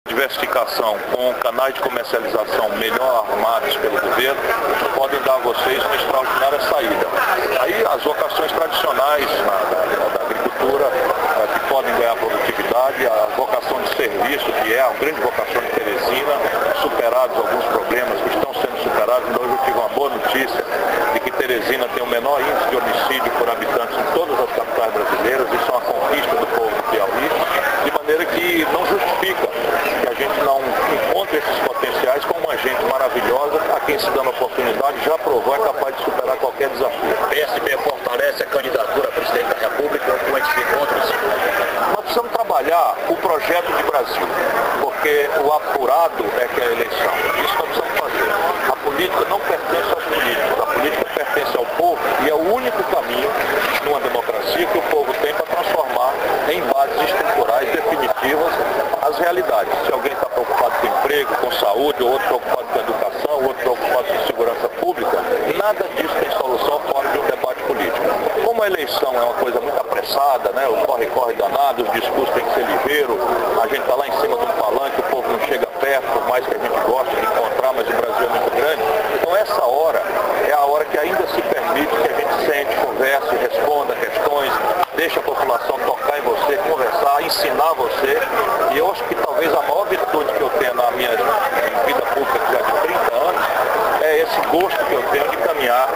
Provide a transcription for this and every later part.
Diversificação com canais de comercialização melhor armados pelo governo podem dar a vocês uma extraordinária saída. Aí as vocações tradicionais da agricultura que podem ganhar produtividade, a vocação de serviço, que é a grande vocação de Teresina, superados alguns problemas que estão sendo superados. Hoje eu tive uma boa notícia de que Teresina tem o menor índice de homicídio por habitantes em todas as capitais brasileiras. Isso é uma conquista do povo do Piauí, de maneira que não justifica que a gente não encontre esses potenciais como uma gente maravilhosa, a quem se dando oportunidade já provou é capaz de superar qualquer desafio. O PSB fortalece a candidatura a presidente da República, como é que se encontra? Nós precisamos trabalhar o projeto de Brasil, porque o apurado é que é a eleição. Isso nós precisamos fazer. A política não pertence aos políticos, a política pertence ao povo e é o único caminho numa democracia que o povo tem para transformar em bases estruturais definitivas as realidades. Se alguém está preocupado com emprego, com saúde, ou outro preocupado com educação, outro preocupado com segurança pública, nada disso tem solução fora de um debate político. Como a eleição é uma coisa muito apressada, né, o corre-corre danado, os discursos têm que ser ligeiros, a gente está lá em cima de um palanque, o povo não chega perto, por mais que a gente goste de encontrar, mas o Brasil é muito grande. Então essa hora é a hora que ainda se permite que a gente sente, converse, responda questões, deixe a população tocar em você, conversar, ensinar você. E eu acho que talvez a maior virtude que eu tenho na minha vida pública, que já de 30 anos, é esse gosto que eu tenho de caminhar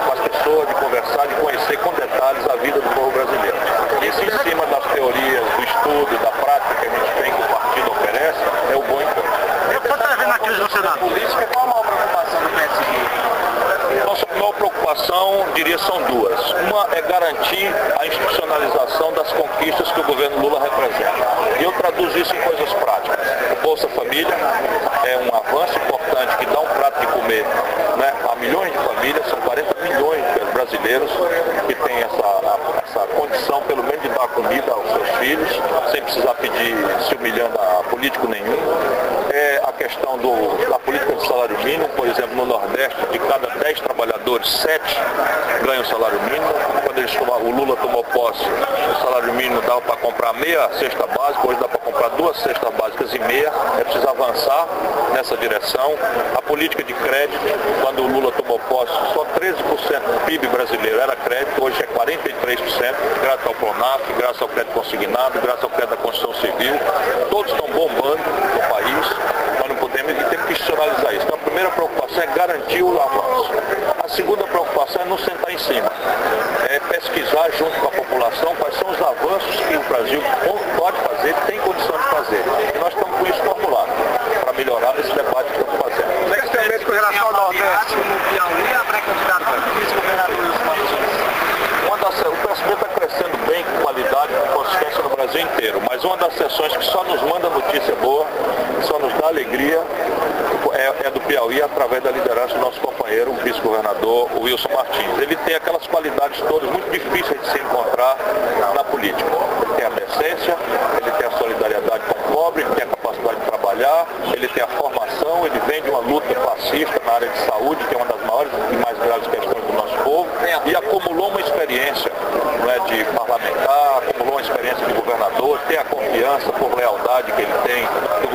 com as pessoas, de conversar, de conhecer com detalhes a vida do povo brasileiro. Isso em cima das teorias, do estudo, da prática que a gente tem, que o partido oferece, é o bom encontro. Deputado, está vendo a crise no Senado? Política, qual a maior preocupação do PSB? Nossa maior preocupação, diria, são duas. Uma é garantir a institucionalização das conquistas que o governo Lula representa. E eu traduzo isso em coisas práticas. O Bolsa Família é um avanço importante que dá um prato de comer, né, a milhões de famílias, são 40 milhões de brasileiros que têm essa condição, pelo menos, de dar comida aos seus filhos, sem precisar pedir, se humilhando a político nenhum. É a questão da política de salário mínimo, por exemplo, no Nordeste, de cada 10 trabalhadores, 7 ganham salário mínimo. Quando o Lula tomou posse, o salário mínimo dava para comprar meia cesta básica, hoje dá para comprar 2 cestas básicas e meia. É preciso avançar nessa direção. A política de crédito, quando o Lula tomou posse, só 13% do PIB brasileiro era crédito, hoje é 43%, graças ao Pronaf, graças ao crédito consignado, graças ao crédito da construção civil. Todos estão bombando no país, nós não podemos e temos que institucionalizar isso. Então a primeira preocupação é garantir o avanço. A segunda preocupação é não sentar em cima, é pesquisar junto com a população quais são os avanços que o Brasil pode fazer, tem condição de fazer. E nós estamos com isso formulado, para melhorar nesse debate que estamos fazendo. Especialmente com relação ao Nordeste, no Piauí, a pré-candidatura do vice-governador Wilson Martins. O PSB está crescendo bem, com qualidade, com consistência no Brasil inteiro, mas uma das sessões que só nos manda notícia boa, só nos dá alegria, é do Piauí, através da liderança do nosso companheiro, o vice-governador Wilson Martins. Ele tem aquelas qualidades todas muito difíceis de se encontrar na política. Ele tem a decência, ele tem a solidariedade com o pobre, ele tem a capacidade de trabalhar, ele tem a formação, ele vem de uma luta pacífica na área de saúde, que é uma das maiores e mais graves questões do nosso povo, e acumulou uma experiência, não é, de parlamentar, acumulou uma experiência de governador, tem a confiança por lealdade que ele tem do